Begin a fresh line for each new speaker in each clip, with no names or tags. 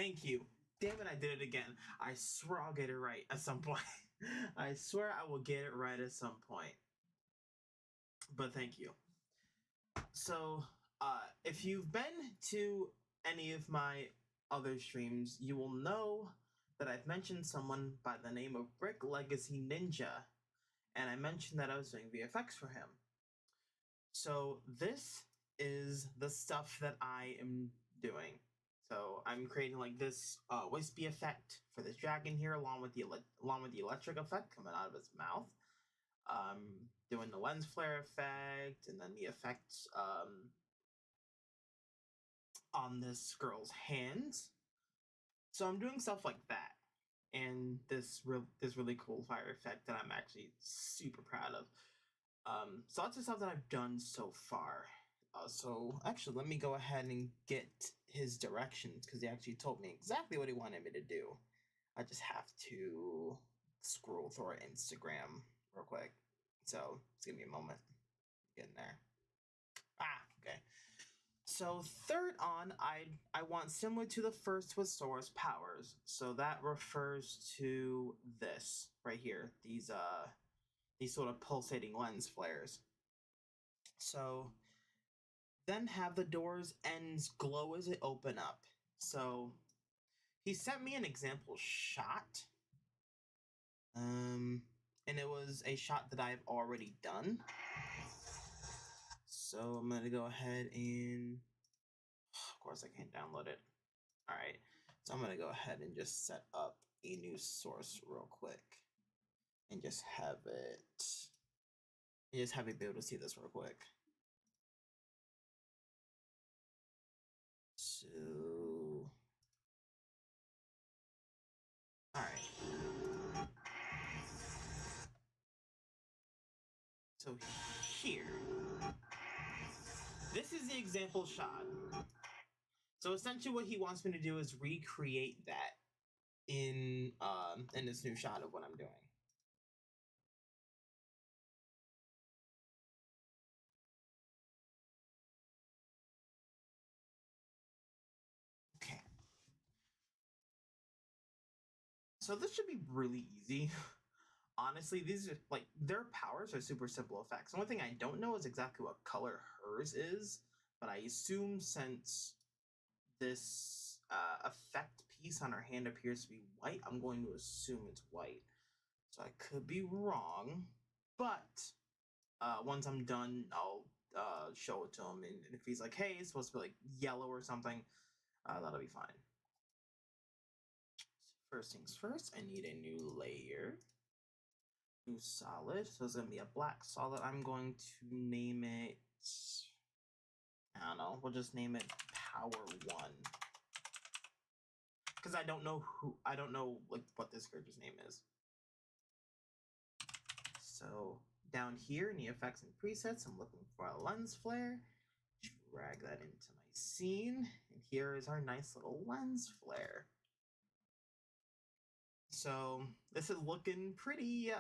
Thank you. Damn it, I did it again. I swear I'll get it right at some point. I swear I will get it right at some point. But thank you. So, if you've been to any of my other streams, you will know that I've mentioned someone by the name of BrickLegacyNinja, and I mentioned that I was doing VFX for him. So this is the stuff that I am doing. So I'm creating like this wispy effect for this dragon here, along with the electric effect coming out of his mouth. Doing the lens flare effect, and then the effects on this girl's hands. So I'm doing stuff like that, and this really cool fire effect that I'm actually super proud of. So that's the stuff that I've done so far. So actually, let me go ahead and get his directions, because he actually told me exactly what he wanted me to do. I just have to scroll through our Instagram real quick. So just give me a moment. Getting there. Okay. So third on, I want similar to the first with Sora's powers. So that refers to this right here. These sort of pulsating lens flares. So then have the door's ends glow as it open up. So he sent me an example shot. And it was a shot that I've already done. So I'm gonna go ahead and, of course I can't download it. All right, so I'm gonna go ahead and just set up a new source real quick and just have it be able to see this real quick. So, all right. So here, this is the example shot. So essentially what he wants me to do is recreate that in this new shot of what I'm doing. Okay. So this should be really easy. Honestly, these are like, their powers are super simple effects. The only thing I don't know is exactly what color hers is, but I assume since this effect piece on her hand appears to be white, I'm going to assume it's white. So I could be wrong, but once I'm done, I'll show it to him, and if he's like, hey, it's supposed to be like yellow or something, that'll be fine. First things first, I need a new layer. New solid, so it's gonna be a black solid. I'm going to name it, I don't know, we'll just name it Power 1. Because I don't know like what this character's name is. So down here in the effects and presets, I'm looking for a lens flare. Drag that into my scene, and here is our nice little lens flare. So this is looking pretty,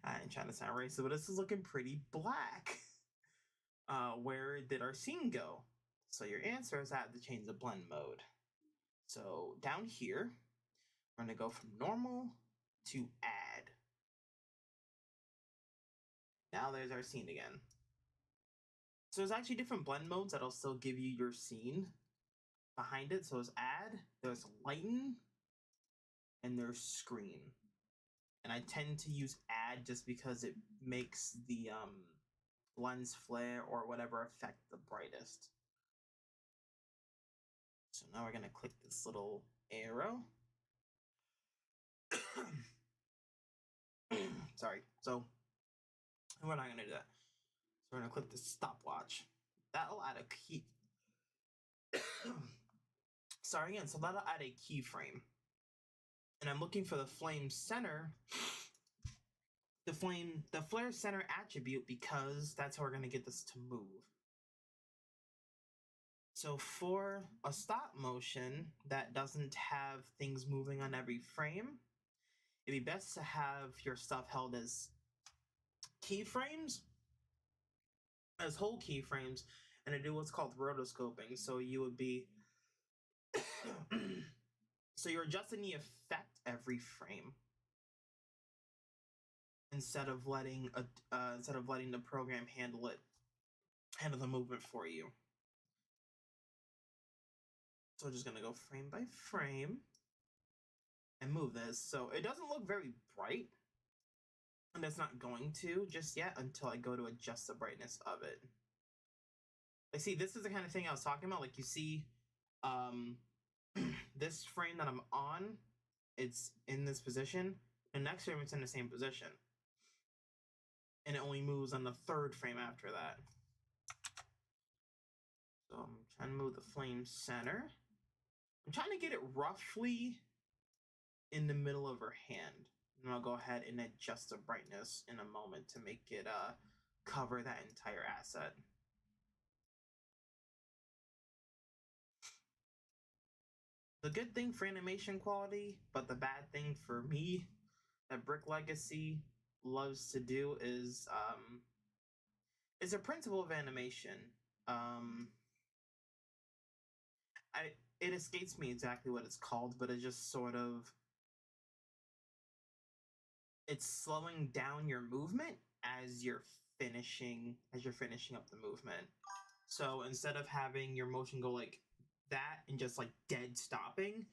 I ain't trying to sound racist, but this is looking pretty black. Where did our scene go? So your answer is I have to change the blend mode. So down here, we're gonna go from normal to add. Now there's our scene again. So there's actually different blend modes that'll still give you your scene behind it. So there's add, there's lighten, and there's screen. And I tend to use add just because it makes the lens flare or whatever effect the brightest. So now we're gonna click this little arrow. Sorry. So we're not gonna do that. So we're gonna click the stopwatch. That'll add a key. Sorry again. So that'll add a keyframe. And I'm looking for the flame center. The flare center attribute, because that's how we're gonna get this to move. So for a stop motion that doesn't have things moving on every frame, it'd be best to have your stuff held as keyframes, as whole keyframes, and to do what's called rotoscoping. So you would be So you're adjusting the effect every frame instead of letting the program handle the movement for you. So I'm just gonna go frame by frame and move this. So it doesn't look very bright, and it's not going to just yet until I go to adjust the brightness of it. Like, see, this is the kind of thing I was talking about. Like, you see, this frame that I'm on, it's in this position. The next frame, it's in the same position. And it only moves on the third frame after that. So I'm trying to move the flame center. I'm trying to get it roughly in the middle of her hand. And I'll go ahead and adjust the brightness in a moment to make it cover that entire asset. The good thing for animation quality, but the bad thing for me that Brick Legacy loves to do is a principle of animation. It escapes me exactly what it's called, but it's just sort of, it's slowing down your movement as you're finishing up the movement. So instead of having your motion go like that and just like dead stopping,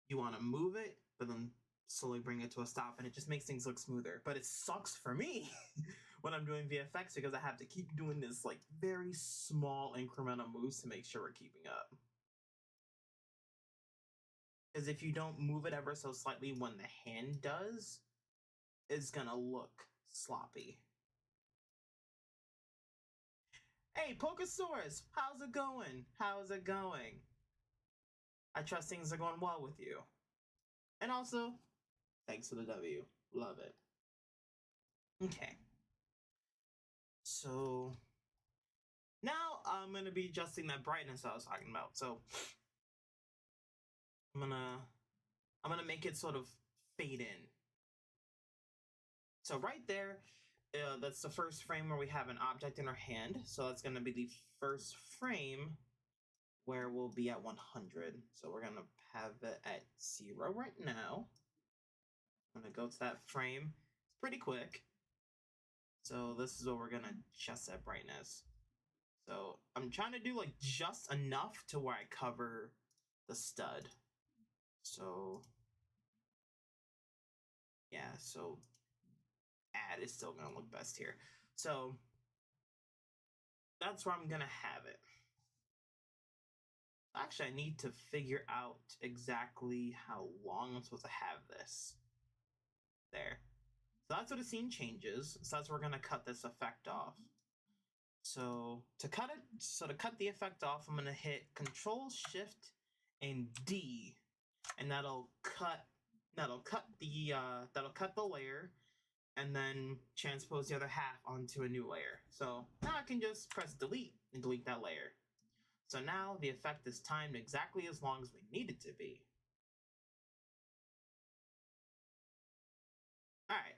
you want to move it, but then slowly bring it to a stop, and it just makes things look smoother. But it sucks for me when I'm doing VFX because I have to keep doing this like very small incremental moves to make sure we're keeping up. Because if you don't move it ever so slightly when the hand does, it's gonna look sloppy. Hey, Pokesaurus, how's it going? How's it going? I trust things are going well with you. And also, thanks for the W. Love it. Okay. So now I'm gonna be adjusting that brightness I was talking about. So I'm gonna make it sort of fade in. So right there, that's the first frame where we have an object in our hand. So that's gonna be the first frame where we'll be at 100. So we're gonna have it at 0 right now. I'm gonna go to that frame. It's pretty quick. So this is where we're gonna adjust that brightness. So I'm trying to do like just enough to where I cover the stud. So yeah, so add is still gonna look best here. So that's where I'm gonna have it. Actually, I need to figure out exactly how long I'm supposed to have this. There. So that's where the scene changes. So that's where we're gonna cut this effect off. So to cut the effect off, I'm gonna hit Control Shift and D, and that'll cut the layer, and then transpose the other half onto a new layer. So now I can just press delete and delete that layer. So now the effect is timed exactly as long as we need it to be. All right.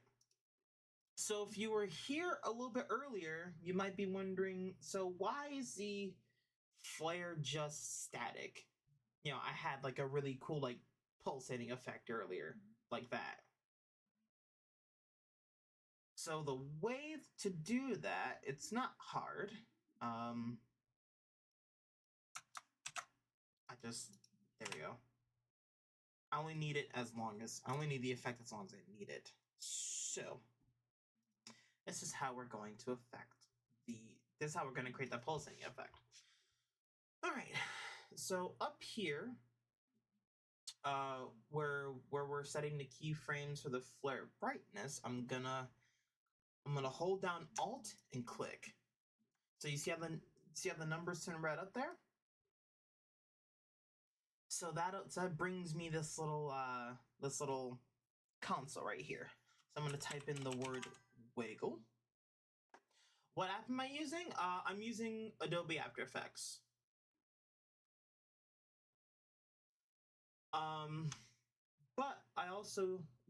So if you were here a little bit earlier, you might be wondering, so why is the flare just static? You know, I had like a really cool like pulsating effect earlier, like that. So the way to do that, it's not hard. There we go. I only need the effect as long as I need it. So this is how we're going to this is how we're going to create that pulsating effect. All right, so up here, where we're setting the keyframes for the flare brightness, I'm gonna hold down Alt and click. So you see how the numbers turn red up there? So that brings me this little console right here. So I'm gonna type in the word wiggle. What app am I using? I'm using Adobe After Effects.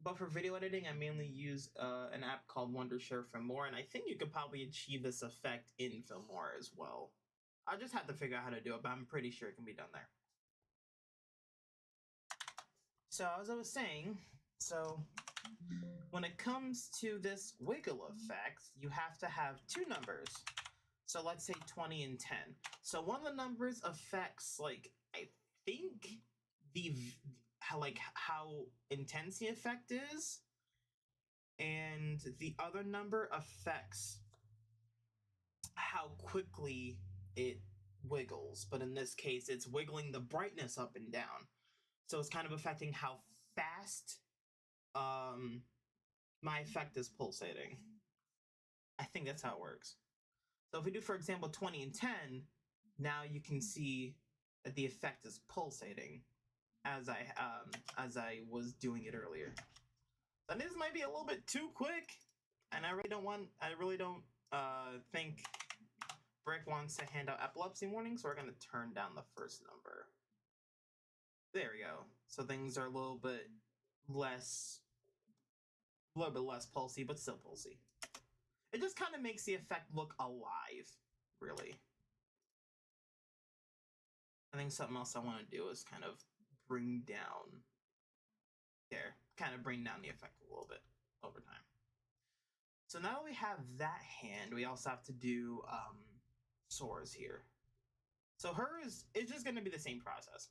But for video editing, I mainly use an app called Wondershare Filmora, and I think you could probably achieve this effect in Filmora as well. I just have to figure out how to do it, but I'm pretty sure it can be done there. So as I was saying, so when it comes to this wiggle effect, you have to have two numbers. So let's say 20 and 10. So one of the numbers affects, like, I think how intense the effect is, and the other number affects how quickly it wiggles. But in this case, it's wiggling the brightness up and down. So it's kind of affecting how fast my effect is pulsating. I think that's how it works. So if we do, for example, 20 and 10, now you can see that the effect is pulsating as I was doing it earlier. And this might be a little bit too quick, and I really don't think Brick wants to hand out epilepsy warnings, so we're gonna turn down the first number. There we go. So things are a little bit less pulsy, but still pulsy. It just kind of makes the effect look alive, really. I think something else I want to do is kind of bring down the effect a little bit over time. So now that we have that hand, we also have to do Sora's here. So hers is just going to be the same process.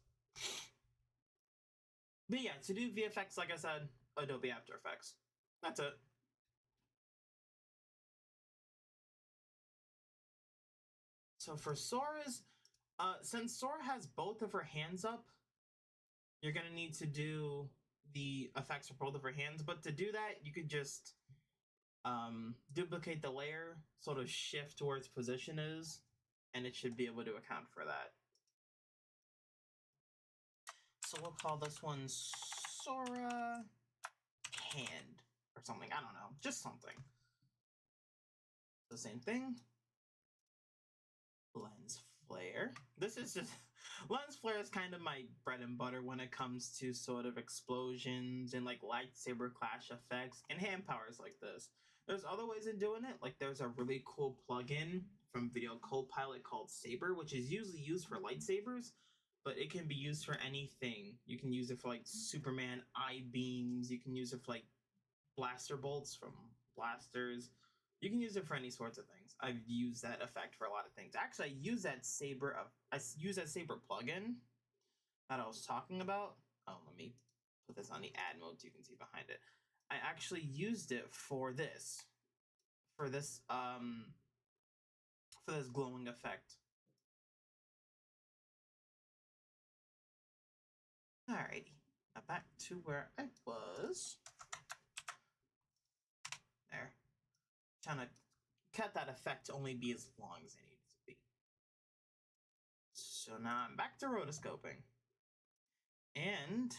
But yeah, to do VFX, like I said, Adobe After Effects. That's it. So for Sora's, since Sora has both of her hands up, you're going to need to do the effects for both of her hands. But to do that, you could just duplicate the layer, sort of shift where its position is, and it should be able to account for that. So we'll call this one Sora hand or something. I don't know, just something. The same thing. Lens flare. This is just lens flare is kind of my bread and butter when it comes to sort of explosions and like lightsaber clash effects and hand powers like this. There's other ways of doing it. Like there's a really cool plugin from Video Copilot called Saber, which is usually used for lightsabers, but it can be used for anything. You can use it for like Superman eye beams. You can use it for like blaster bolts from blasters. You can use it for any sorts of things. I've used that effect for a lot of things. Actually, I use that Saber plugin that I was talking about. Oh, let me put this on the ad mode so you can see behind it. I actually used it for this glowing effect. Alrighty, now back to where I was. There. Trying to cut that effect to only be as long as I need it to be. So now I'm back to rotoscoping. And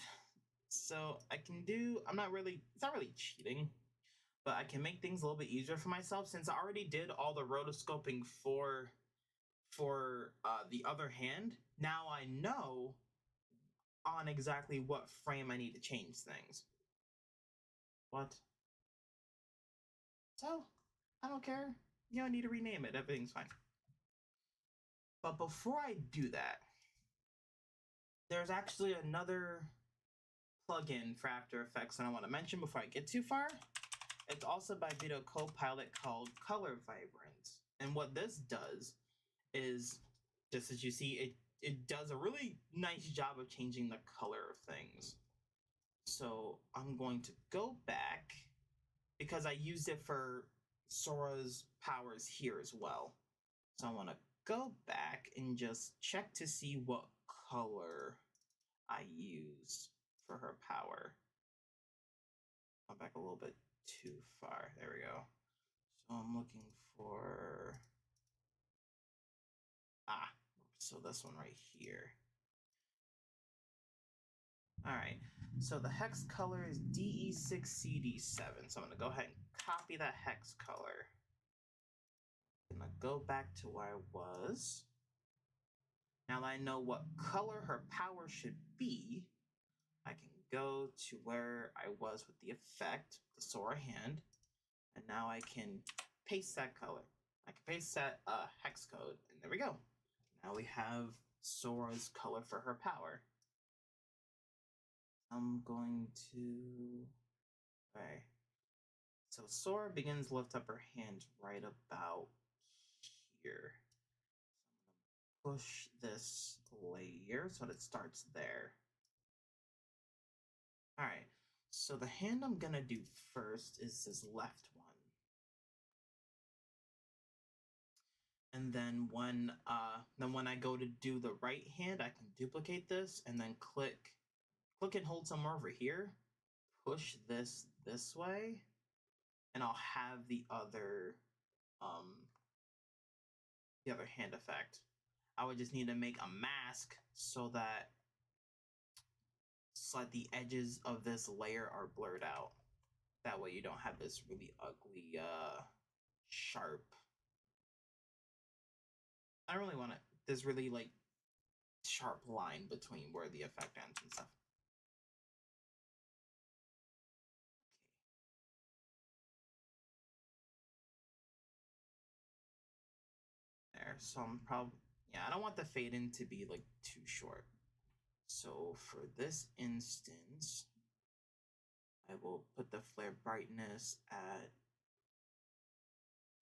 so I can do, it's not really cheating, but I can make things a little bit easier for myself since I already did all the rotoscoping for the other hand. Now I know on exactly what frame I need to change things. What? So, I don't care. You don't need to rename it. Everything's fine. But before I do that, there's actually another plugin for After Effects that I want to mention before I get too far. It's also by Video Copilot called Color Vibrance. And what this does is, just as you see, it does a really nice job of changing the color of things. So I'm going to go back because I used it for Sora's powers here as well. So I want to go back and just check to see what color I used for her power. Come back a little bit too far. There we go. So I'm looking for... so this one right here. Alright, so the hex color is DE6CD7. So I'm going to go ahead and copy that hex color. I'm going to go back to where I was. Now that I know what color her power should be, I can go to where I was with the effect, the Sora hand, and now I can paste that color. I can paste that hex code, and there we go. Now we have Sora's color for her power. I'm going to, okay. So Sora begins to lift up her hand right about here. Push this layer so that it starts there. All right, so the hand I'm gonna do first is this left one. And then when I go to do the right hand, I can duplicate this and then click and hold somewhere over here, push this way, and I'll have um the other hand effect. I would just need to make a mask so that the edges of this layer are blurred out. That way you don't have this really ugly sharp. I don't really want it this really like sharp line between where the effect ends and stuff. There, so I'm probably, yeah, I don't want the fade in to be like too short. So for this instance, I will put the flare brightness at,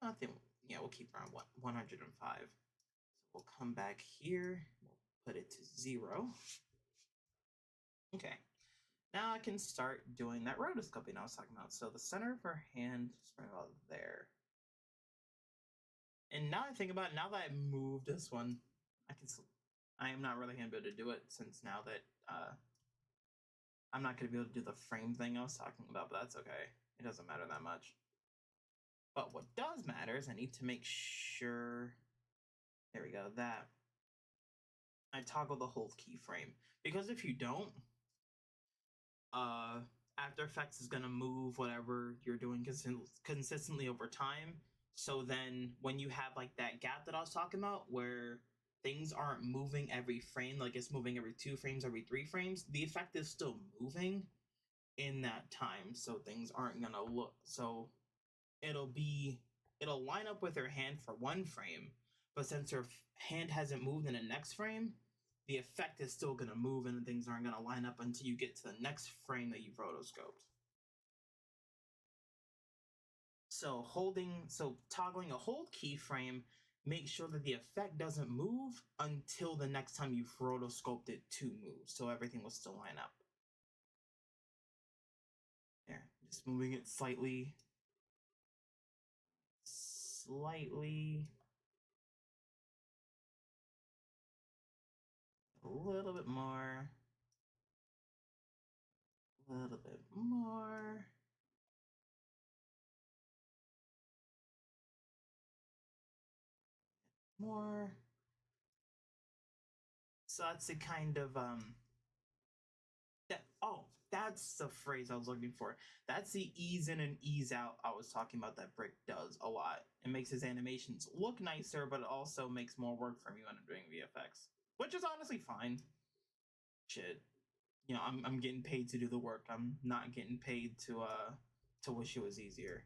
I think, yeah, we'll keep around 105. So we'll come back here, we'll put it to 0. Okay, now I can start doing that rotoscoping I was talking about. So the center of her hand is right about there. And now I think about it, now that I moved this one, I am not really going to be able to do it since now that I'm not going to be able to do the frame thing I was talking about, but that's okay. It doesn't matter that much. But what does matter is I need to make sure, there we go, that I toggle the hold keyframe. Because if you don't, After Effects is going to move whatever you're doing consistently over time. So then when you have like that gap that I was talking about where things aren't moving every frame, like it's moving every 2 frames, every 3 frames, the effect is still moving in that time. So things aren't going to look, so it'll line up with her hand for 1 frame, but since her hand hasn't moved in the next frame, the effect is still going to move and things aren't going to line up until you get to the next frame that you've rotoscoped. So toggling a hold keyframe makes sure that the effect doesn't move until the next time you've rotoscoped it to move, so everything will still line up. There, just moving it slightly. A little bit more. A little bit more. More. So that's the kind of that's the phrase I was looking for. That's the ease in and ease out I was talking about that Brick does a lot. It makes his animations look nicer, but it also makes more work for me when I'm doing VFX, which is honestly fine. Shit, you know, I'm getting paid to do the work. I'm not getting paid to wish it was easier.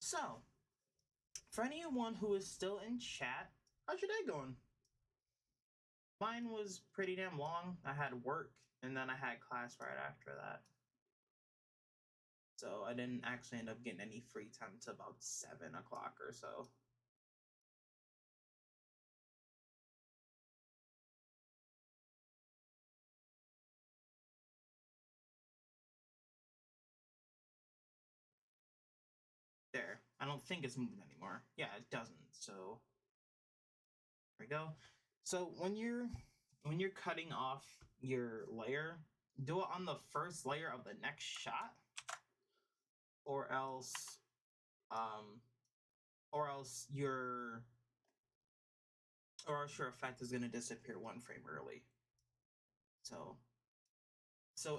So, for anyone who is still in chat, how's your day going? Mine was pretty damn long. I had work and then I had class right after that. So I didn't actually end up getting any free time till about 7 o'clock or so. There. I don't think it's moving anymore. Yeah, it doesn't. So there we go. So when you're cutting off your layer, do it on the first layer of the next shot, or else your effect is going to disappear 1 frame early. So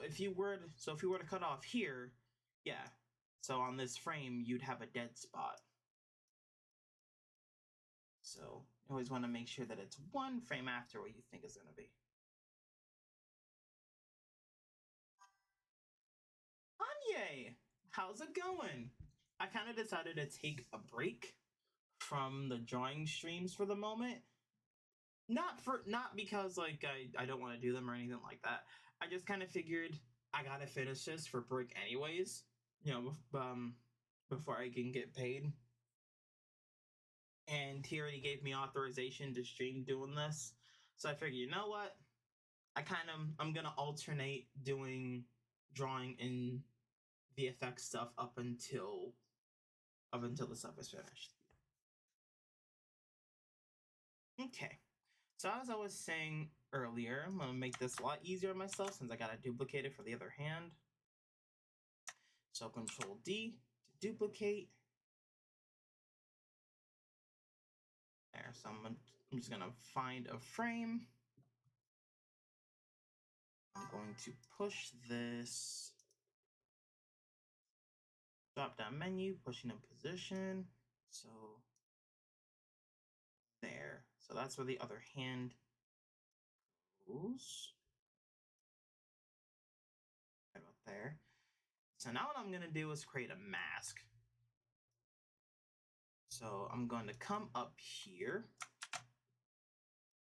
if you were to cut off here, yeah. So on this frame, you'd have a dead spot. So you always want to make sure that it's one frame after what you think is going to be. Kanye, how's it going? I kind of decided to take a break from the drawing streams for the moment. Not because like I don't want to do them or anything like that. I just kind of figured I gotta finish this for break anyways. You know, before I can get paid. And he already gave me authorization to stream doing this, so I figured, you know what? I'm gonna alternate doing drawing and VFX stuff up until the stuff is finished. Okay. So as I was saying earlier, I'm gonna make this a lot easier on myself since I gotta duplicate it for the other hand. So Control D to duplicate. There, so I'm just gonna find a frame. I'm going to push this drop down menu, pushing in position. So there. So that's where the other hand goes. Right about there. So now what I'm gonna do is create a mask. So I'm going to come up here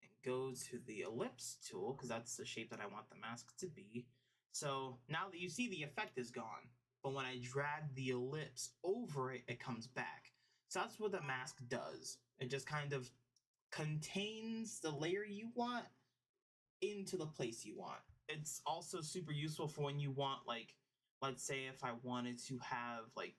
and go to the ellipse tool because that's the shape that I want the mask to be. So now that you see the effect is gone, but when I drag the ellipse over it, it comes back. So that's what the mask does. It just kind of contains the layer you want into the place you want. It's also super useful for when you want, like, let's say if I wanted to have like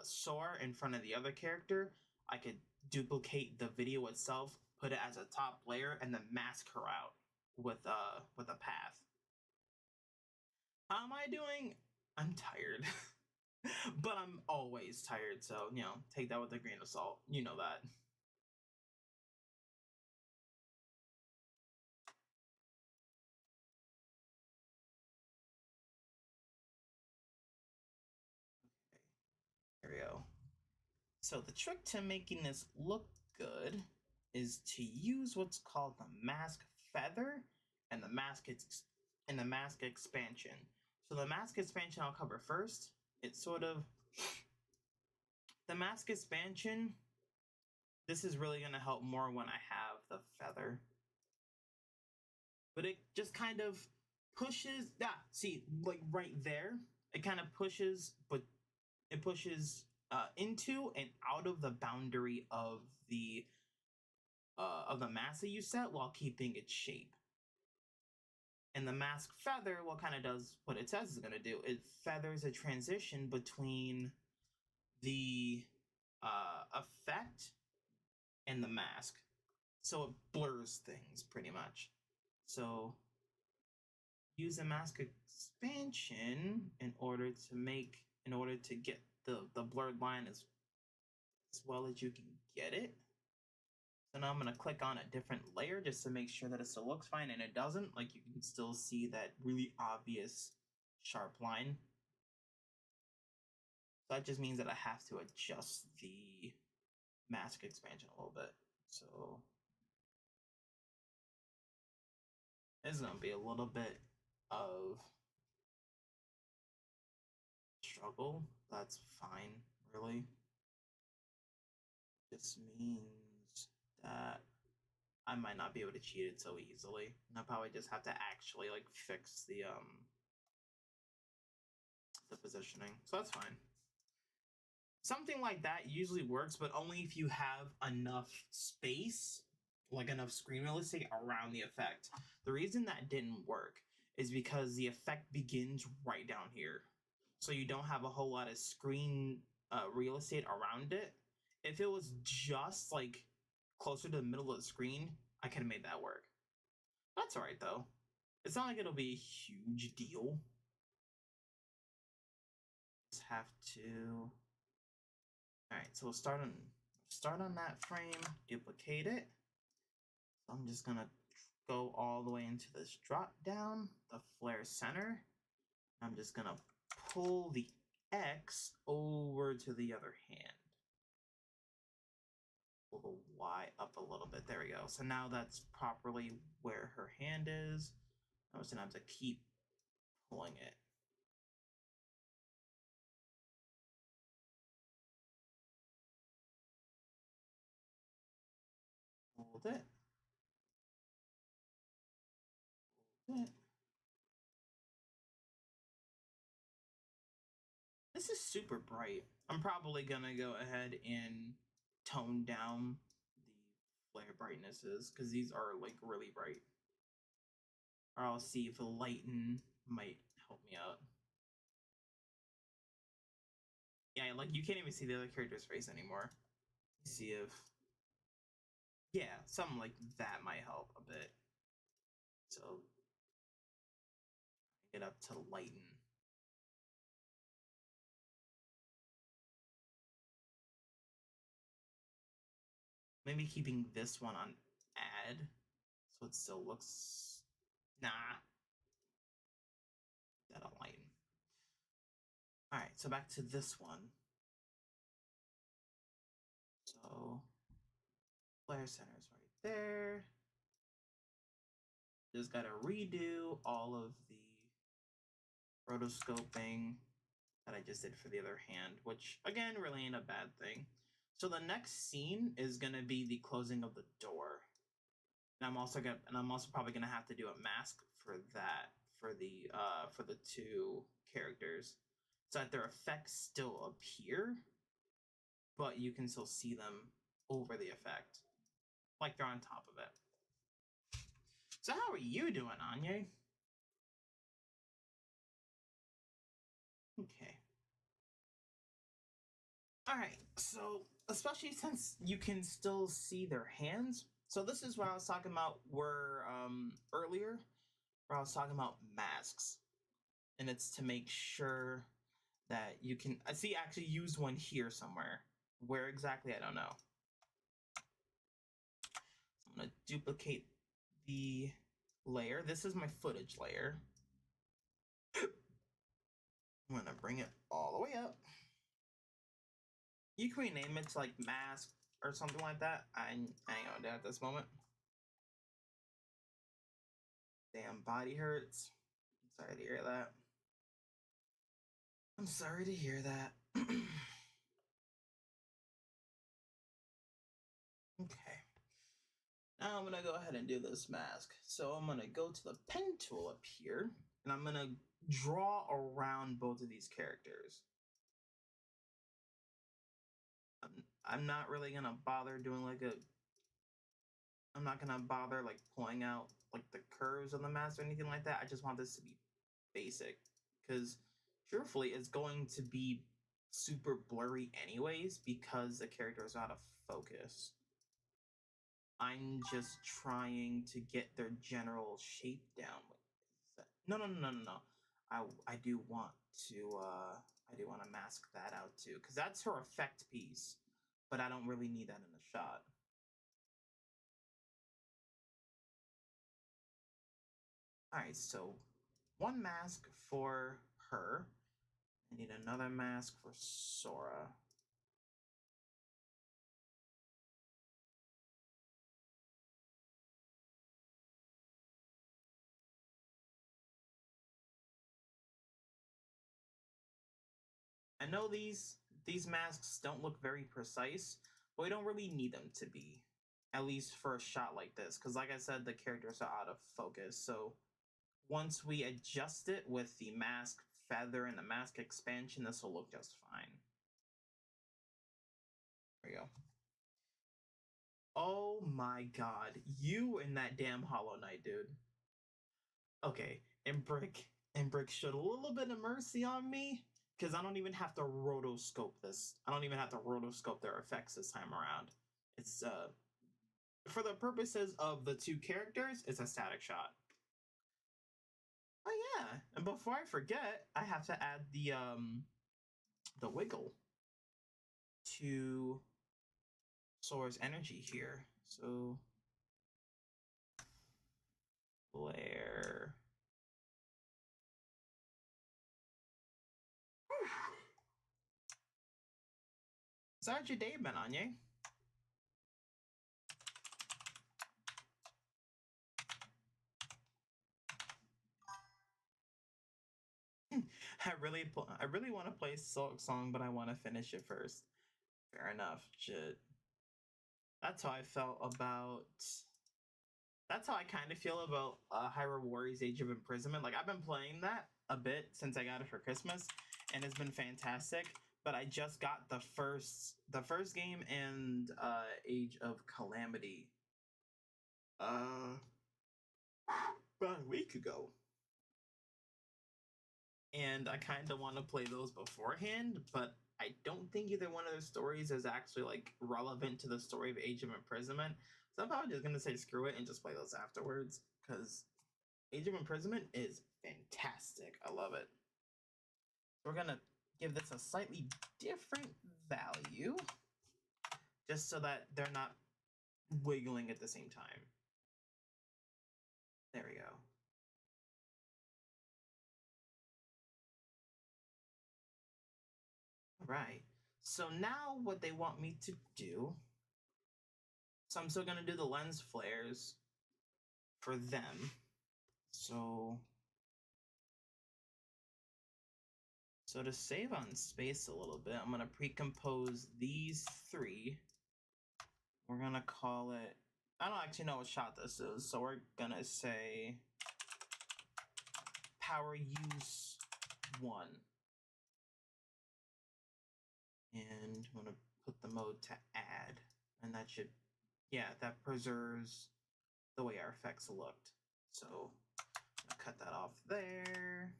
Sora in front of the other character, I could duplicate the video itself, put it as a top layer, and then mask her out with a path. How am I doing? I'm tired. But I'm always tired, so you know, take that with a grain of salt. You know that. There we go. So the trick to making this look good is to use what's called the mask feather and the mask expansion. So the mask expansion I'll cover first. It's sort of the mask expansion. This is really going to help more when I have the feather. But it just kind of pushes, see, like right there, it kind of pushes, but it pushes into and out of the boundary of the mask that you set while keeping its shape. And the mask feather, what kind of does what it says is going to do. It feathers a transition between the effect and the mask. So it blurs things pretty much. So use a mask expansion in order to get the blurred line as well as you can get it. So now I'm going to click on a different layer just to make sure that it still looks fine, and it doesn't. Like, you can still see that really obvious sharp line. So that just means that I have to adjust the mask expansion a little bit. So there's going to be a little bit of struggle. That's fine, really. This means that I might not be able to cheat it so easily. And I'll probably just have to actually like fix the positioning. So that's fine. Something like that usually works, but only if you have enough space, like enough screen real estate around the effect. The reason that didn't work is because the effect begins right down here. So you don't have a whole lot of screen real estate around it. If it was just like closer to the middle of the screen, I could have made that work. That's all right though. It's not like it'll be a huge deal. Just have to. All right, so we'll start on that frame, duplicate it. So I'm just gonna go all the way into this drop down, the flare center. I'm just gonna pull the X over to the other hand. pull the Y up a little bit. There we go. So now that's properly where her hand is. I'm just gonna have to keep pulling it. Hold it. Hold it. This is super bright. I'm probably gonna go ahead and tone down the flare brightnesses because these are like really bright. Or I'll see if the lighten might help me out. Yeah, like you can't even see the other character's face anymore. See if, yeah, something like that might help a bit. So get up to lighten. Maybe keeping this one on add so it still looks, nah, that'll lighten. All right, so back to this one. So flare center's right there. Just gotta redo all of the rotoscoping that I just did for the other hand, which again really ain't a bad thing. So the next scene is gonna be the closing of the door. And I'm also probably gonna have to do a mask for that for the two characters. So that their effects still appear, but you can still see them over the effect. Like they're on top of it. So how are you doing, Anya? Okay. Alright, so especially since you can still see their hands. So this is what I was talking about earlier, where I was talking about masks. And it's to make sure that you can I see actually used one here somewhere. Where exactly I don't know. I'm gonna duplicate the layer. This is my footage layer. I'm gonna bring it all the way up. You can rename it to like mask or something like that. I ain't gonna do it at this moment. Damn, body hurts. I'm sorry to hear that. I'm sorry to hear that. Okay. Now I'm gonna go ahead and do this mask. So I'm gonna go to the pen tool up here, and I'm gonna draw around both of these characters. I'm not really gonna bother doing like a. I'm not gonna bother like pulling out like the curves on the mask or anything like that. I just want this to be basic, because truthfully, it's going to be super blurry anyways because the character is out of focus. I'm just trying to get their general shape down. No. I do want to mask that out too, because that's her effect piece, but I don't really need that in the shot. Alright, so one mask for her. I need another mask for Sora. I know these masks don't look very precise, but we don't really need them to be. At least for a shot like this, because like I said, the characters are out of focus. So once we adjust it with the mask feather and the mask expansion, this will look just fine. There we go. Oh my god, you and that damn Hollow Knight, dude. Okay, and Brick showed a little bit of mercy on me, because I don't even have to rotoscope this. I don't even have to rotoscope their effects this time around. It's for the purposes of the two characters, it's a static shot. Oh yeah, and before I forget, I have to add the wiggle to Sora's energy here. So flare. So how's your day been, Anya? I really want to play song, but I want to finish it first. Fair enough. Shit. That's how I felt about. That's how I kind of feel about Hyrule Warriors: Age of Imprisonment. Like I've been playing that a bit since I got it for Christmas, and it's been fantastic. But I just got the first game and Age of Calamity about a week ago, and I kind of want to play those beforehand, but I don't think either one of those stories is actually like relevant to the story of Age of Imprisonment. So I'm probably just gonna say screw it and just play those afterwards because Age of Imprisonment is fantastic. I love it. We're gonna give this a slightly different value just so that they're not wiggling at the same time. There we go. Right. So now what they want me to do, so I'm still gonna do the lens flares for them. So to save on space a little bit, I'm gonna pre-compose these three. We're gonna call it, I don't actually know what shot this is, so we're gonna say power use 1. And I'm gonna put the mode to add, and that should, yeah, that preserves the way our effects looked. So I'm gonna cut that off there.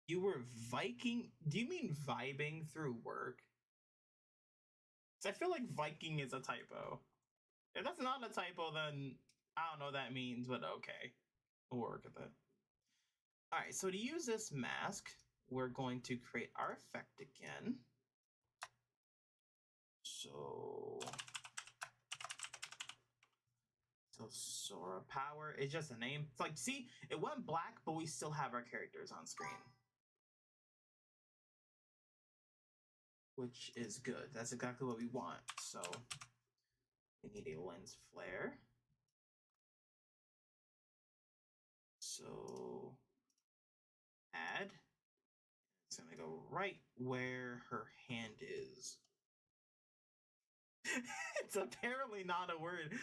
You were Viking? Do you mean vibing through work? I feel like Viking is a typo. If that's not a typo, then I don't know what that means, but okay. We'll work with it. Alright, so to use this mask, we're going to create our effect again. So Sora Power is just a name. It's like, see, it went black, but we still have our characters on screen. Which is good. That's exactly what we want. So we need a lens flare. So add. It's gonna go right where her hand is. It's apparently not a word.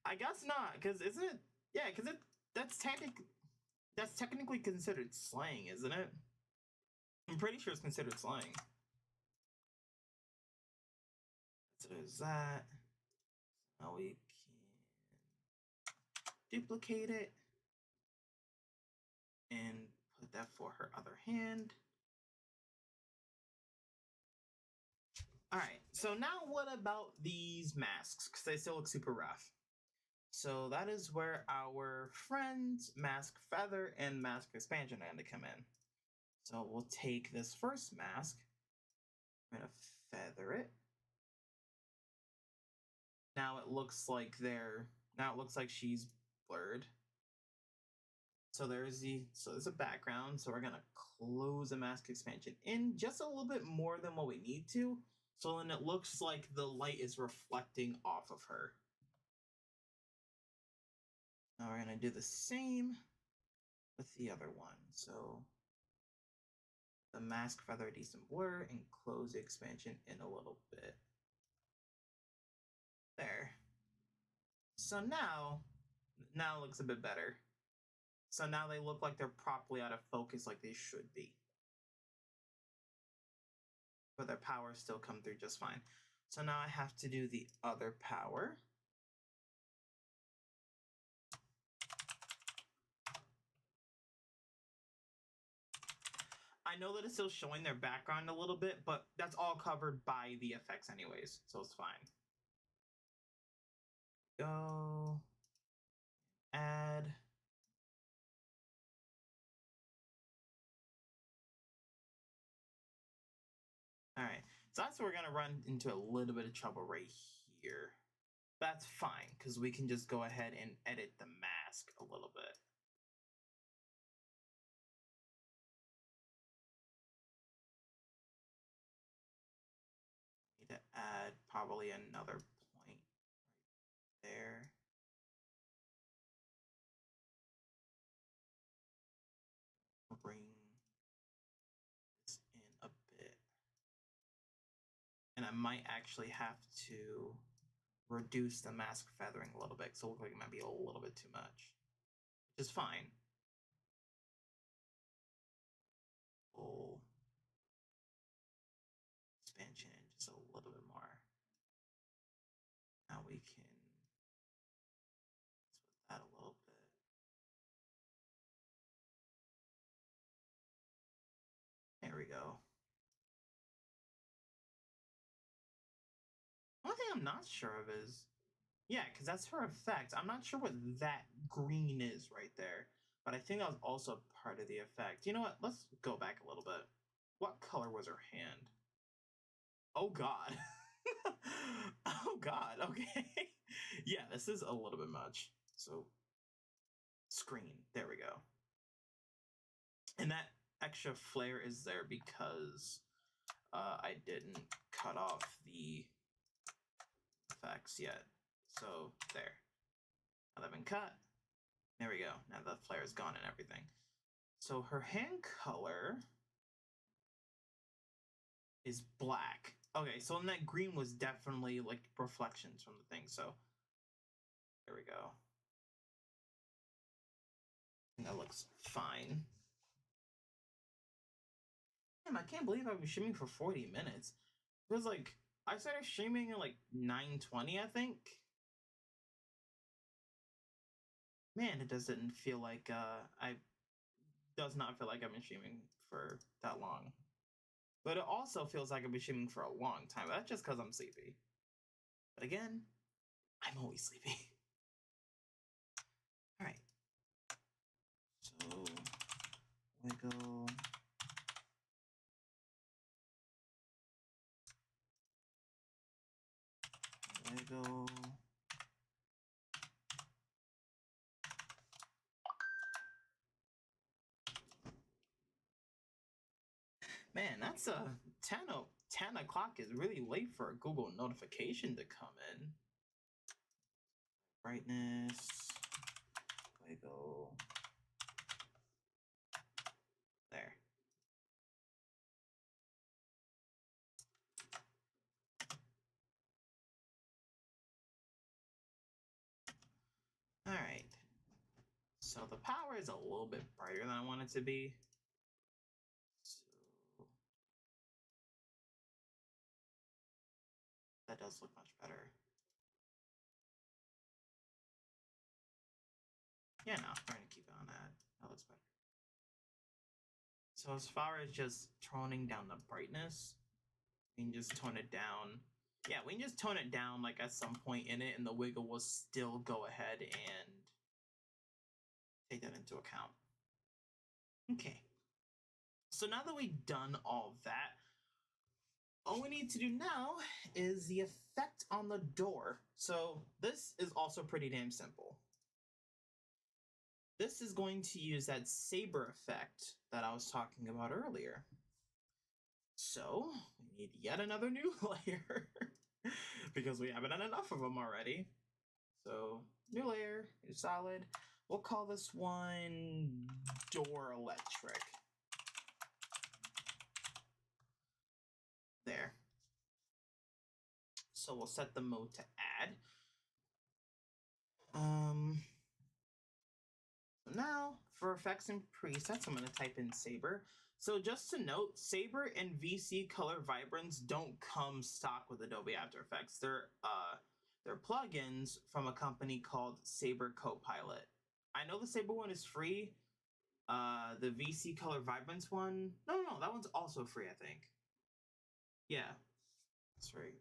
I guess not, because isn't it? Yeah, because that's technically considered slang, isn't it? I'm pretty sure it's considered slang. So there's that. Now we can duplicate it and put that for her other hand. All right, so now what about these masks? Because they still look super rough. So that is where our friends Mask Feather and Mask Expansion are going to come in. So we'll take this first mask. I'm going to feather it. Now it looks like she's blurred. So there's a background. So we're going to close the Mask Expansion in just a little bit more than what we need to. So then it looks like the light is reflecting off of her. Now we're going to do the same with the other one. So the Mask Feather Decent Blur and close the expansion in a little bit. There. So now it looks a bit better. So now they look like they're properly out of focus like they should be. But their powers still come through just fine. So now I have to do the other power. I know that it's still showing their background a little bit, but that's all covered by the effects anyways, so it's fine. Go. Add. All right, so that's where we're gonna run into a little bit of trouble right here. That's fine, because we can just go ahead and edit the mask a little bit. Need to add probably another point right there. might actually have to reduce the mask feathering a little bit, so it looks like it might be a little bit too much, which is fine. We'll expansion just a little bit more. Now we can split that a little bit. There we go. One thing I'm not sure of is, yeah, because that's her effect. I'm not sure what that green is right there, but I think that was also part of the effect. You know what? Let's go back a little bit. What color was her hand? Oh God. Oh God. Okay. Yeah, this is a little bit much. So, screen. There we go. And that extra flare is there because I didn't cut off the effects yet. So there. Now they've been cut. There we go. Now the flare is gone and everything. So her hand color is black. Okay, so then that green was definitely like reflections from the thing. So there we go. And that looks fine. Damn, I can't believe I've been streaming for 40 minutes. It was like, I started streaming at like 9:20, I think. Man, it doesn't feel like, does not feel like I've been streaming for that long. But it also feels like I've been streaming for a long time. That's just because I'm sleepy. But again, I'm always sleepy. All right. So, wiggle. Wiggle. Man, that's a 10 o'clock is really late for a Google notification to come in. Brightness, wiggle. There. All right. So the power is a little bit brighter than I want it to be. So that does look much better. Yeah, no, we're gonna keep it on that. That looks better. So as far as just toning down the brightness, we can just tone it down. Yeah, we can just tone it down like at some point in it, and the wiggle will still go ahead and take that into account. Okay. So now that we've done all that, all we need to do now is the effect on the door. So this is also pretty damn simple. This is going to use that saber effect that I was talking about earlier. So we need yet another new layer because we haven't done enough of them already. So new layer, new solid. We'll call this one door electric. There. So we'll set the mode to add. So now for effects and presets, I'm going to type in Saber. So just to note, Saber and VC Color Vibrance don't come stock with Adobe After Effects. They're plugins from a company called Saber Copilot. I know the Saber one is free. The VC Color Vibrance one, no, that one's also free, I think. Yeah, that's right.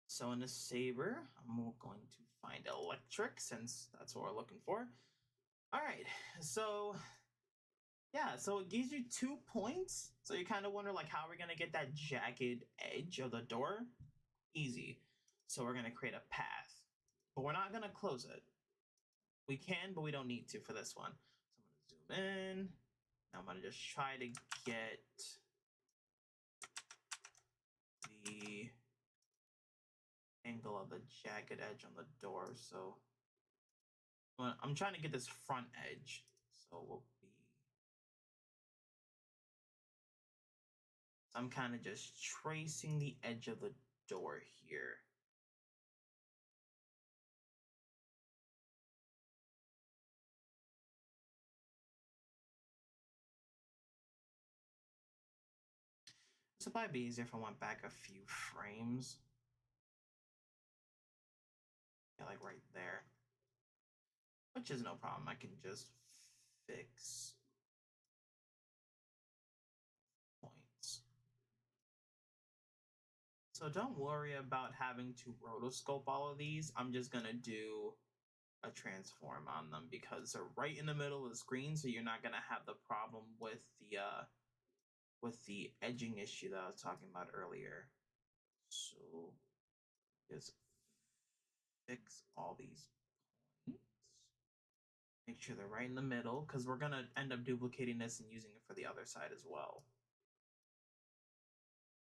So in the Saber, I'm going to find electric since that's what we're looking for. All right, so yeah, so it gives you 2 points. So you kind of wonder like how we're gonna get that jagged edge of the door. Easy. So we're gonna create a path, but we're not gonna close it. We can, but we don't need to for this one. So I'm gonna zoom in. Now I'm gonna just try to get the angle of the jagged edge on the door. So I'm trying to get this front edge. So we'll be I'm kind of just tracing the edge of the door here. This would probably be easier if I went back a few frames. Yeah, like right there. Which is no problem. I can just fix points. So don't worry about having to rotoscope all of these. I'm just gonna do a transform on them because they're right in the middle of the screen, so you're not gonna have the problem with the edging issue that I was talking about earlier. So just fix all these points. Make sure they're right in the middle because we're gonna end up duplicating this and using it for the other side as well.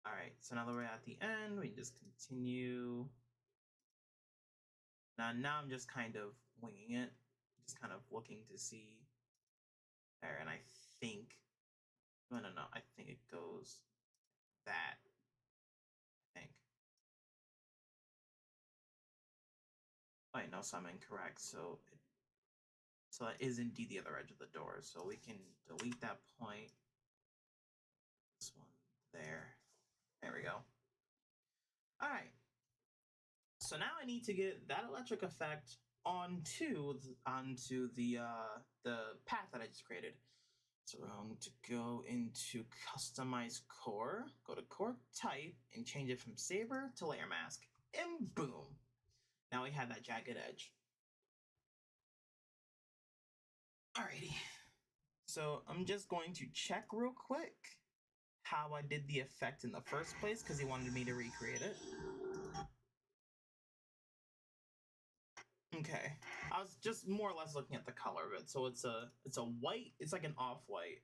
All right, so now that we're at the end, we can just continue. Now I'm just kind of winging it, just kind of looking to see there, and I think, no, I think it goes that, I think. Wait, no, so I'm incorrect, so that is indeed the other edge of the door, so we can delete that point, this one there we go. All right, so now I need to get that electric effect onto the path that I just created. So we're going to go into customize core, go to core type, and change it from saber to layer mask, and boom, now we have that jagged edge. Alrighty, so I'm just going to check real quick how I did the effect in the first place because he wanted me to recreate it. Okay, I was just more or less looking at the color of it. So it's a white, it's like an off-white.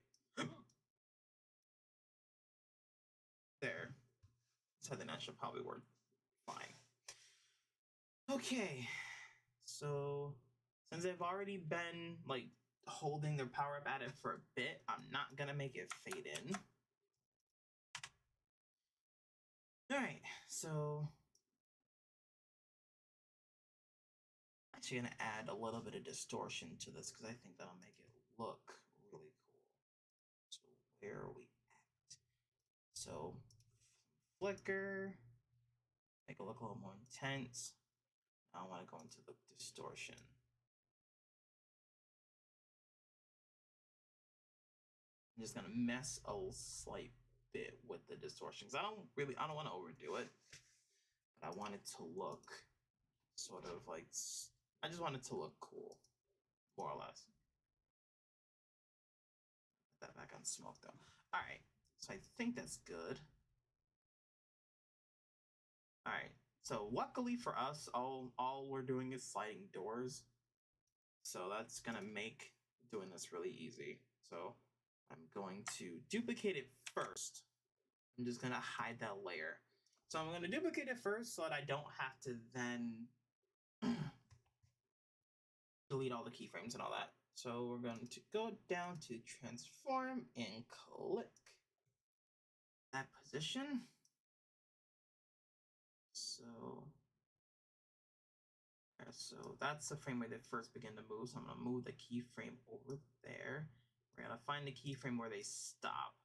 There. So then that should probably work fine. Okay, so since they've already been like holding their power up at it for a bit, I'm not gonna make it fade in. All right, so I'm actually gonna add a little bit of distortion to this because I think that'll make it look really cool. So where are we at? So flicker, make it look a little more intense. Now I want to go into the distortion. I'm just gonna mess a slight bit with the distortion because I don't want to overdo it, but I want it to look sort of like, I just want it to look cool, more or less. Put that back on smoke though. All right, so I think that's good. All right, so luckily for us, all we're doing is sliding doors, so that's gonna make doing this really easy. So I'm going to duplicate it first. I'm just gonna hide that layer. So I'm gonna duplicate it first so that I don't have to then delete all the keyframes and all that. So we're going to go down to transform and click that position. So that's the frame where they first begin to move. So I'm gonna move the keyframe over there. We're gonna find the keyframe where they stop.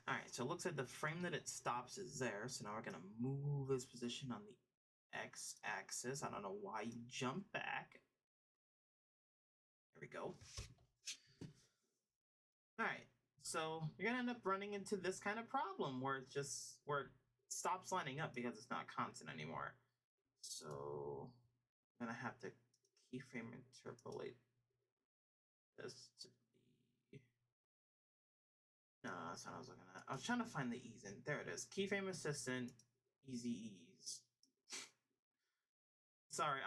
All right, so it looks like the frame that it stops is there. So now we're gonna move this position on the x-axis. I don't know why you jump back. There we go. All right, so you're gonna end up running into this kind of problem where it stops lining up because it's not constant anymore. So I'm gonna have to keyframe interpolate this to be. No, that's not what I was looking at. I was trying to find the ease in. There it is. Keyframe assistant, easy ease. Sorry,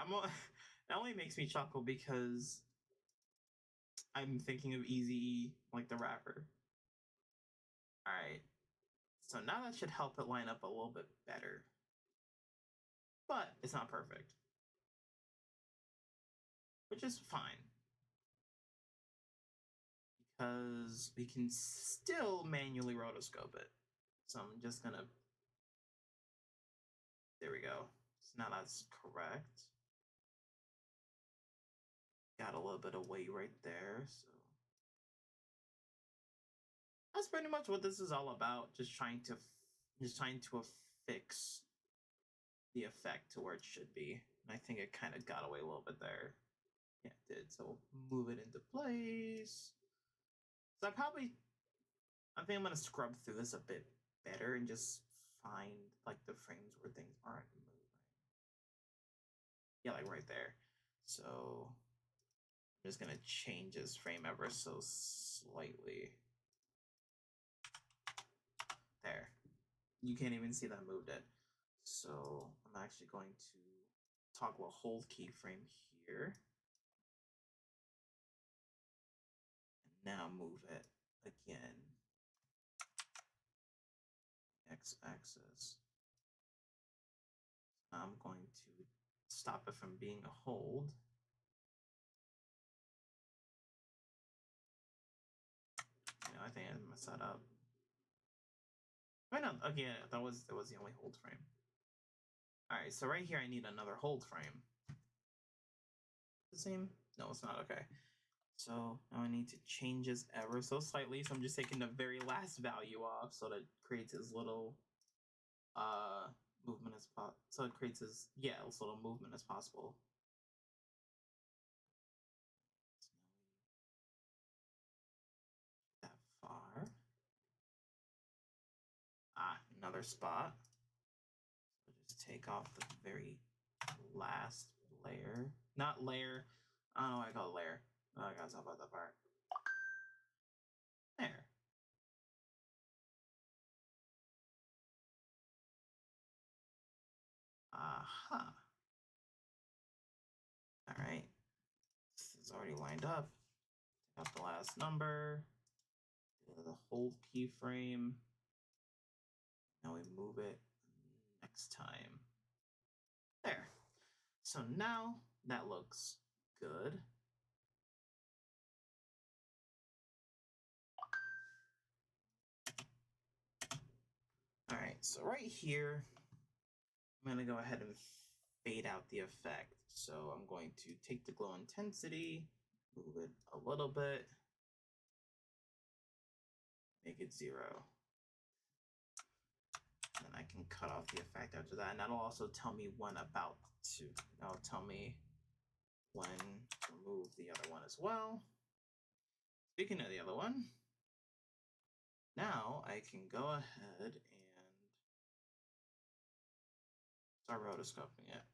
that only makes me chuckle because I'm thinking of Easy E, like the rapper. All right, So now that should help it line up a little bit better. But it's not perfect, which is fine, because we can still manually rotoscope it. So I'm just gonna, there we go. So now that's correct. Got a little bit of weight right there, so that's pretty much what this is all about. Just trying to affix the effect to where it should be. And I think it kind of got away a little bit there. Yeah, it did. So we'll move it into place. So I think I'm gonna scrub through this a bit better and just find like the frames where things aren't moving. Yeah, like right there. So I'm just gonna change this frame ever so slightly. There. You can't even see that I moved it. So I'm actually going to toggle a hold keyframe here. And now move it again. X-axis. I'm going to stop it from being a hold. I think I messed that up. Why not? Again, that was the only hold frame. All right, so right here I need another hold frame. The same? No, it's not. Okay. So now I need to change this ever so slightly. So I'm just taking the very last value off so that it creates as little movement as possible. So it creates as little movement as possible. That far. Another spot. So just take off the very last layer. Not layer. I don't know why I call it layer. Oh, I gotta talk about that part. There. Aha. All right. This is already lined up. Take out the last number. Do the hold keyframe. Now we move it next time. There. So now that looks good. All right, so right here, I'm gonna go ahead and fade out the effect. So I'm going to take the glow intensity, move it a little bit, make it 0. Then I can cut off the effect after that, and that'll also tell me when that'll tell me when to remove the other one as well. Speaking of the other one, now I can go ahead and start rotoscoping it.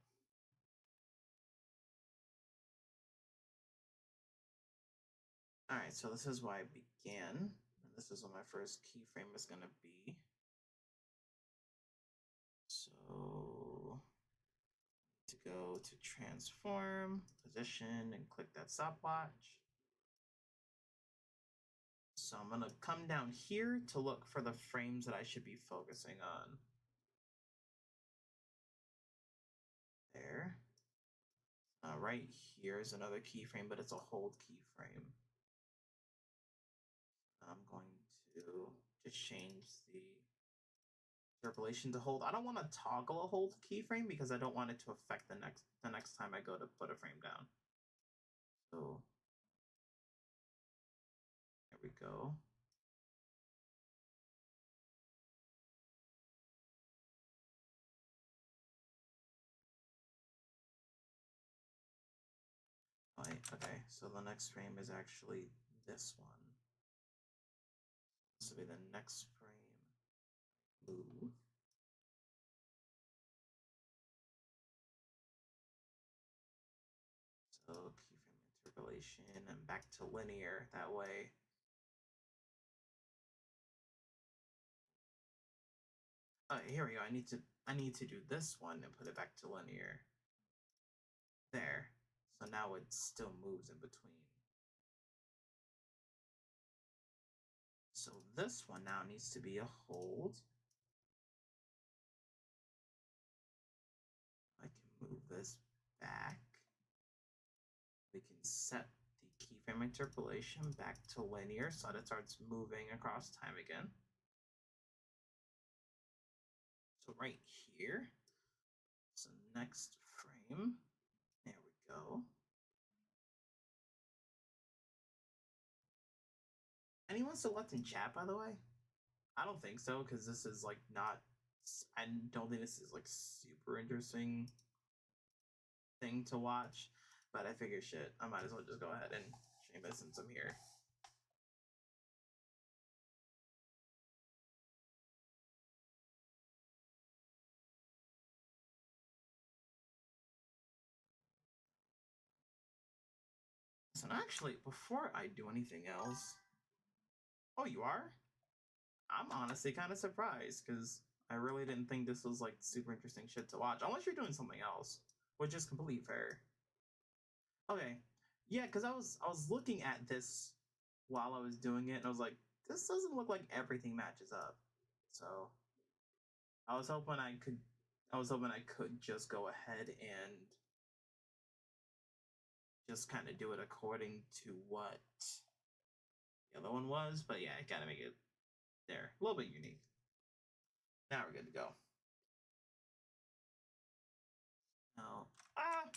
All right, so this is where I began, and this is what my first keyframe is going to be. So to go to transform, position, and click that stopwatch. So I'm going to come down here to look for the frames that I should be focusing on. There. Right here is another keyframe, but it's a hold keyframe. I'm going to just change the interpolation to hold. I don't want to toggle a hold keyframe because I don't want it to affect the next time I go to put a frame down. So there we go. Right, okay, so the next frame is actually this one. This will be the next frame. Move. So keyframe interpolation and back to linear that way. Here we go. I need to do this one and put it back to linear. There. So now it still moves in between. So this one now needs to be a hold. back, we can set the keyframe interpolation back to linear so that it starts moving across time again. So right here, so next frame, there we go. Anyone still left in chat, by the way? I don't think so, because this is like not, I don't think this is like super interesting thing to watch, but I figure shit, I might as well just go ahead and stream it since I'm here. So actually, before I do anything else, oh, you are? I'm honestly kind of surprised because I really didn't think this was like super interesting shit to watch, unless you're doing something else, which is completely fair. Okay, yeah, because I was looking at this while I was doing it, and I was like, this doesn't look like everything matches up. So I was hoping I could just go ahead and just kind of do it according to what the other one was, but yeah, I gotta make it there a little bit unique. Now we're good to go. Now,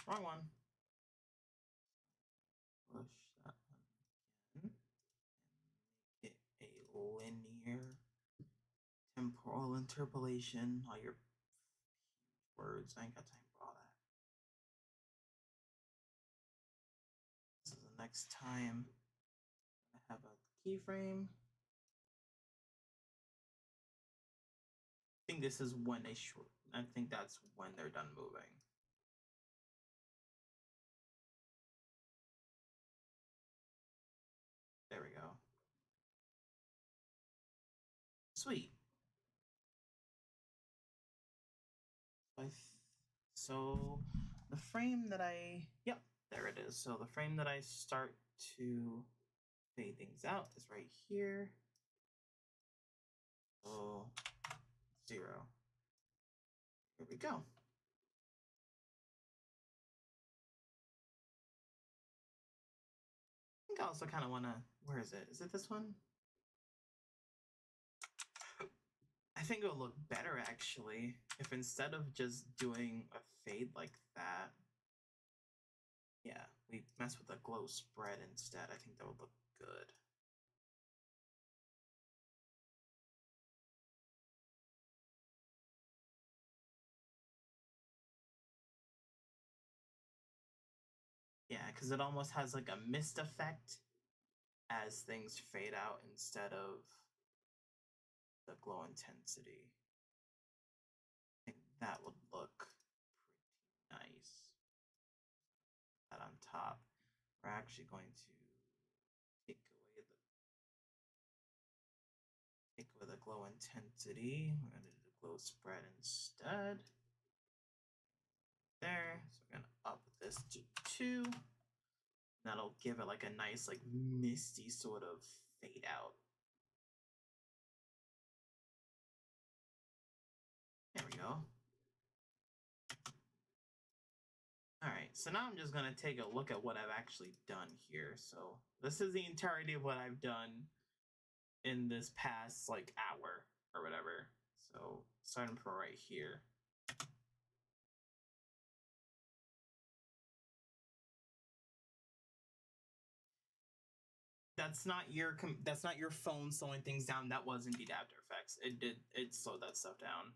wrong one. Push that one again. And make it a linear temporal interpolation. All your words, I ain't got time for all that. This is the next time I have a keyframe. I think this is when they short. I think that's when they're done moving. There we go. Sweet. So the frame that yep, there it is. So the frame that I start to fade things out is right here. So 0. Here we go. I think I also kind of want to, where is it? Is it this one? I think it'll look better actually if instead of just doing a fade like that, yeah, we mess with a glow spread instead. I think that would look good. Yeah, because it almost has like a mist effect as things fade out instead of the glow intensity. I think that would look pretty nice. That on top. We're actually going to take away the glow intensity. We're going to do the glow spread instead. There. So we're going to up this to 2. That'll give it like a nice, like misty sort of fade out. There we go. All right, so now I'm just gonna take a look at what I've actually done here. So this is the entirety of what I've done in this past like hour or whatever. So starting from right here. That's not your phone slowing things down. That was indeed After Effects. It slowed that stuff down.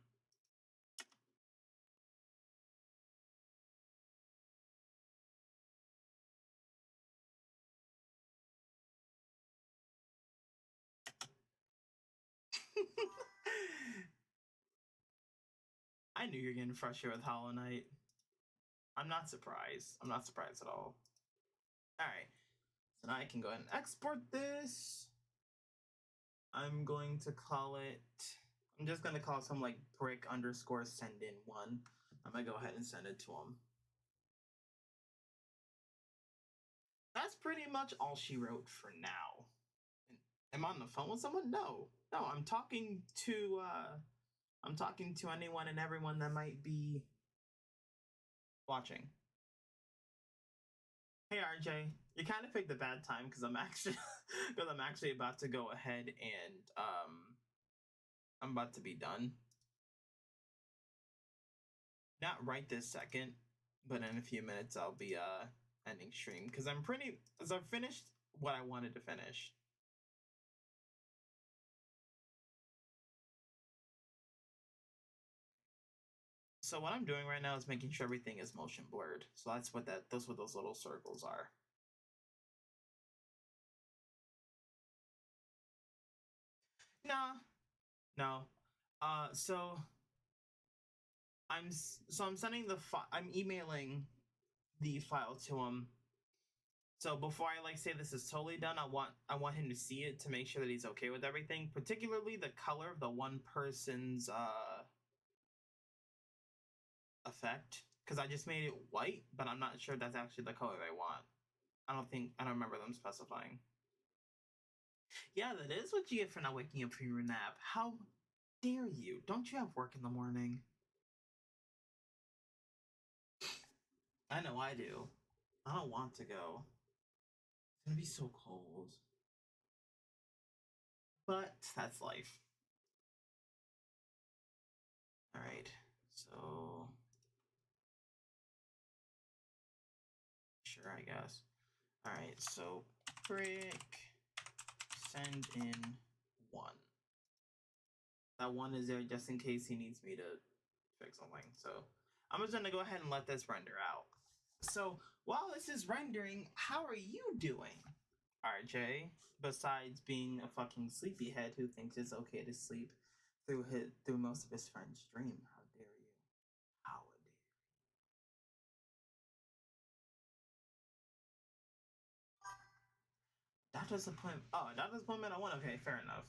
I knew you were getting frustrated with Hollow Knight. I'm not surprised. I'm not surprised at all. Alright. So now I can go ahead and export this. I'm going to call it, I'm just going to call it some like brick_send_in1. I'm going to go ahead and send it to him. That's pretty much all she wrote for now. Am I on the phone with someone? No. No, I'm talking to anyone and everyone that might be watching. Hey RJ, you kind of picked a bad time because I'm actually because I'm actually about to go ahead and I'm about to be done. Not right this second, but in a few minutes I'll be ending stream because I've finished what I wanted to finish. So what I'm doing right now is making sure everything is motion blurred. So that's what those little circles are. Nah, no. So I'm sending I'm emailing the file to him. So before I say this is totally done, I want him to see it to make sure that he's okay with everything, particularly the color of the one person's effect, because I just made it white, but I'm not sure that's actually the color they want. I don't remember them specifying. Yeah, that is what you get for not waking up from your nap. How dare you? Don't you have work in the morning? I know I do. I don't want to go. It's gonna be so cold. But that's life. Alright, so sure, I guess. Alright, so Brick send in 1. That 1 is there just in case he needs me to fix something. So I'm just gonna go ahead and let this render out. So while this is rendering, how are you doing, RJ? Besides being a fucking sleepyhead who thinks it's okay to sleep through most of his friends' stream. How dare you? How dare you? Doctor's appointment. Oh, doctor's appointment at 1. Okay, fair enough.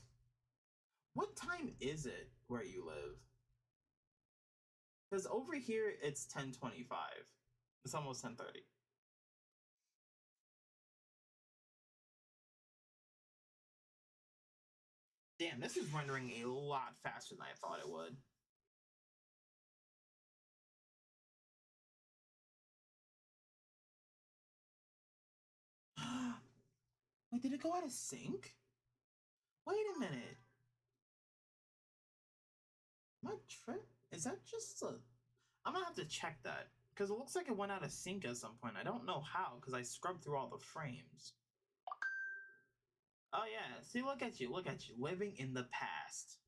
What time is it where you live? Because over here it's 10:25. It's almost 10:30. Damn, this is rendering a lot faster than I thought it would. Wait, did it go out of sync? Wait a minute. My trip? Is that just a... I'm gonna have to check that. Because it looks like it went out of sync at some point. I don't know how, because I scrubbed through all the frames. Oh yeah, see, look at you, living in the past.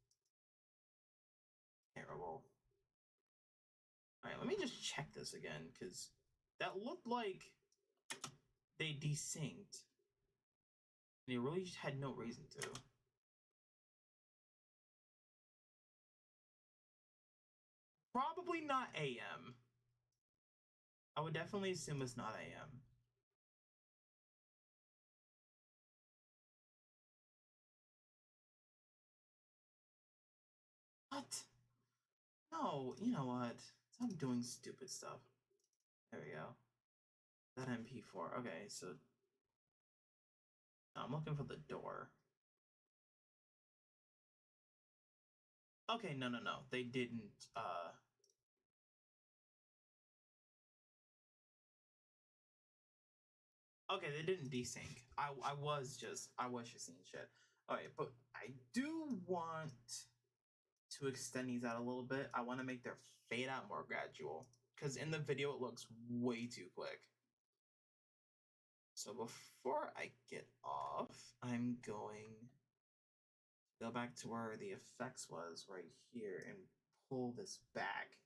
Terrible. Alright, let me just check this again, because that looked like they desynced. And they really just had no reason to. Probably not AM. I would definitely assume it's not AM. What? No, you know what? I'm doing stupid stuff. There we go. That MP4. Okay, so I'm looking for the door. Okay, no. They didn't, Okay, they didn't desync. I was just seeing shit. Okay, but I do want to extend these out a little bit. I want to make their fade out more gradual. Because in the video, it looks way too quick. So before I get off, I'm going to go back to where the effects was, right here, and pull this back.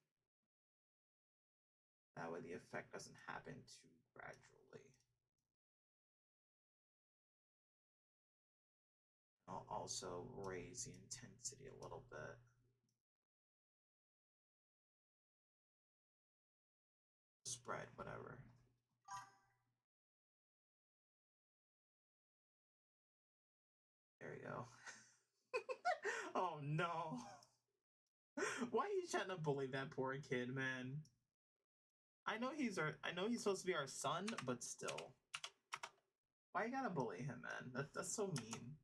That way the effect doesn't happen too gradually. I'll also raise the intensity a little bit. Spread, whatever. There we go. Oh no. Why are you trying to bully that poor kid, man? I know he's supposed to be our son, but still. Why you gotta bully him, man? That's so mean.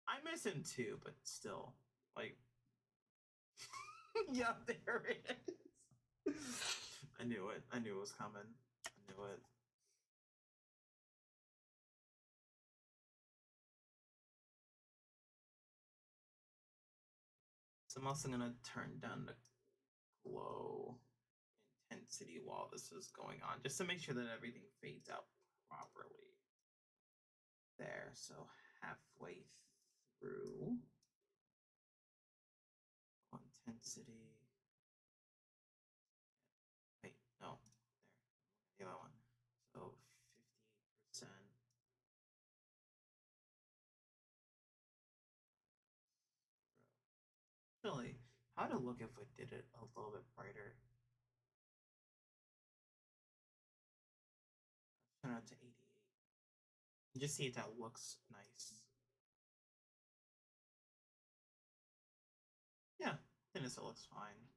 I miss him too, but still. Like yeah, there it is. I knew it. I knew it was coming. knew it. So I'm also gonna turn down the glow intensity while this is going on, just to make sure that everything fades out properly. There, so halfway through. Intensity. Wait, no. There. The other one. So 58%. Really, how'd it look if we did it a little bit brighter? Turn it to 88. Just see if that looks nice. Yeah, I think this looks fine.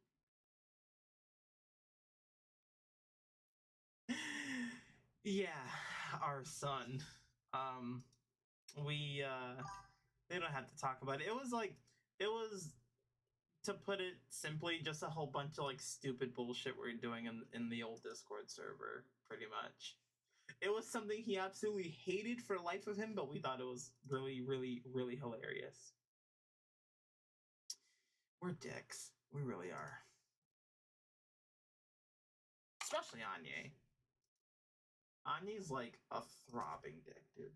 Yeah, our son. We they don't have to talk about it. It was, to put it simply, just a whole bunch of like stupid bullshit we're doing in the old Discord server, pretty much. It was something he absolutely hated for the life of him, but we thought it was really, really, really hilarious. We're dicks. We really are. Especially Anya. Anya's like a throbbing dick, dude.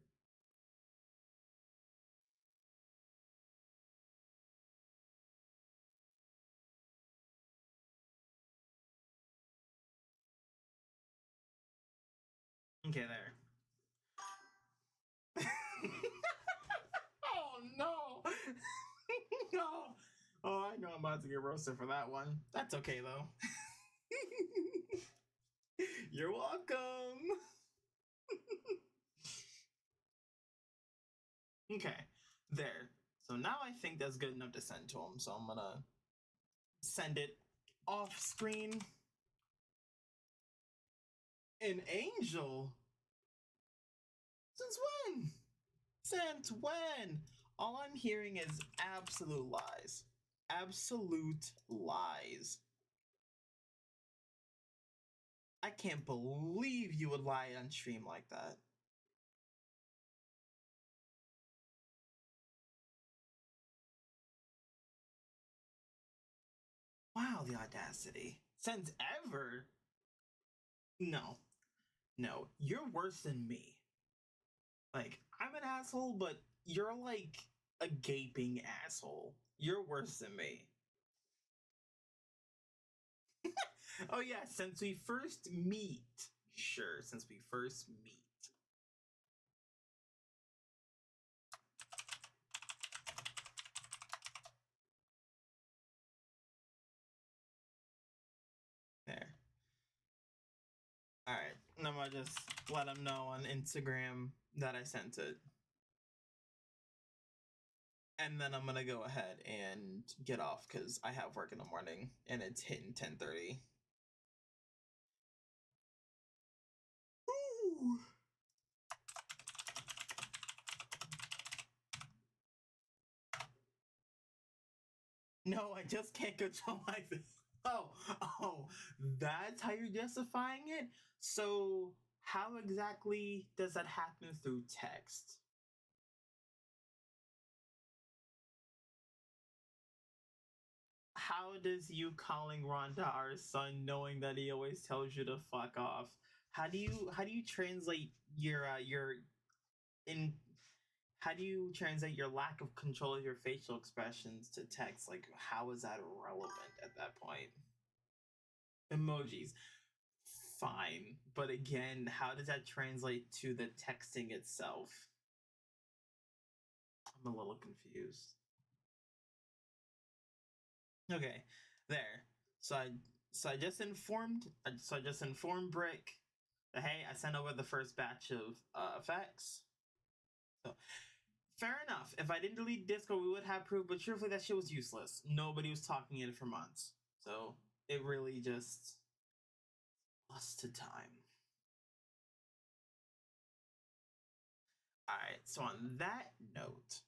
Okay, there. Oh no! No! Oh, I know I'm about to get roasted for that one. That's okay though. You're welcome. Okay, there. So now I think that's good enough to send to him. So I'm gonna send it off screen. An angel? Since when? Since when? All I'm hearing is absolute lies. Absolute lies. I can't believe you would lie on stream like that. Wow, the audacity. Since ever? No. No, you're worse than me. Like, I'm an asshole, but you're like a gaping asshole. You're worse than me. Oh, yeah, since we first meet. Sure, since we first meet. There. Alright, and I'm gonna just let him know on Instagram that I sent it. And then I'm gonna go ahead and get off because I have work in the morning and it's hitting 10:30. Ooh. No, I just can't control my. Oh, that's how you're justifying it? So, how exactly does that happen through text? How does you calling Rhonda our son, knowing that he always tells you to fuck off? How do you translate your in how do you translate your lack of control of your facial expressions to text? Like, how is that relevant at that point? Emojis, fine, but again, how does that translate to the texting itself? I'm a little confused. Okay, there. So I just informed Brick that, hey, I sent over the first batch of effects. So fair enough. If I didn't delete Discord, we would have proof, but truthfully, that shit was useless. Nobody was talking in it for months. So it really just lost to time. Alright, so on that note,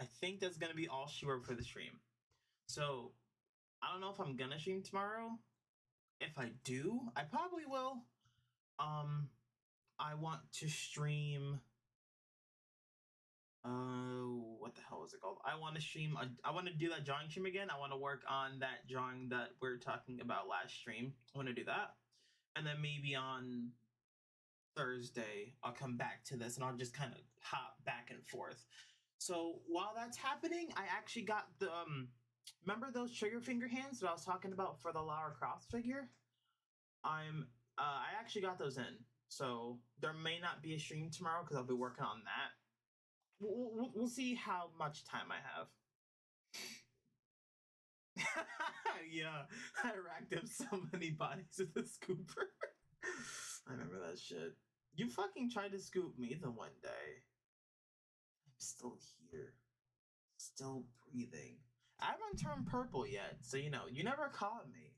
I think that's gonna be all she wrote for the stream. So I don't know if I'm gonna stream tomorrow. if I do, I probably will. I want to stream. What the hell is it called? I want to stream. I want to do that drawing stream again. I want to work on that drawing that we are talking about last stream. I want to do that, and then maybe on Thursday I'll come back to this and I'll just kind of hop back and forth. So while that's happening, I actually got the remember those trigger finger hands that I was talking about for the Lara Croft figure? I actually got those in. So there may not be a stream tomorrow because I'll be working on that. We'll see how much time I have. Yeah, I racked up so many bodies with the scooper. I remember that shit. You fucking tried to scoop me the one day. I'm still here. Still breathing. I haven't turned purple yet, so you know, you never caught me.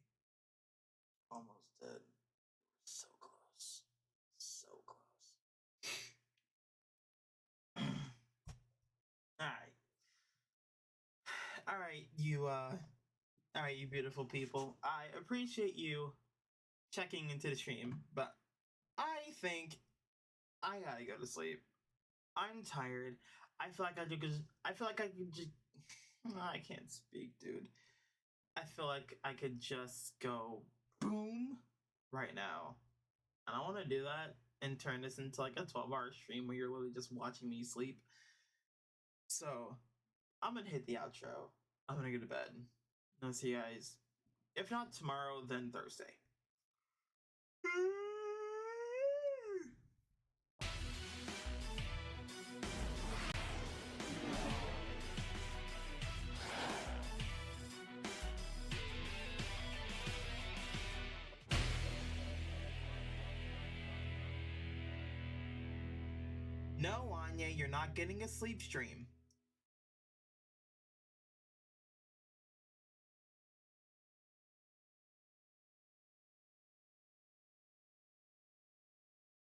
Almost dead. So close. So close. Alright, you beautiful people. I appreciate you checking into the stream, but I think I gotta go to sleep. I'm tired. I feel like I could just. I can't speak, dude. I feel like I could just go boom right now, and I want to do that and turn this into like a 12-hour stream where you're literally just watching me sleep. So I'm gonna hit the outro. I'm gonna go to bed. I'll see you guys. If not tomorrow, then Thursday. No, Anya, you're not getting a sleep stream.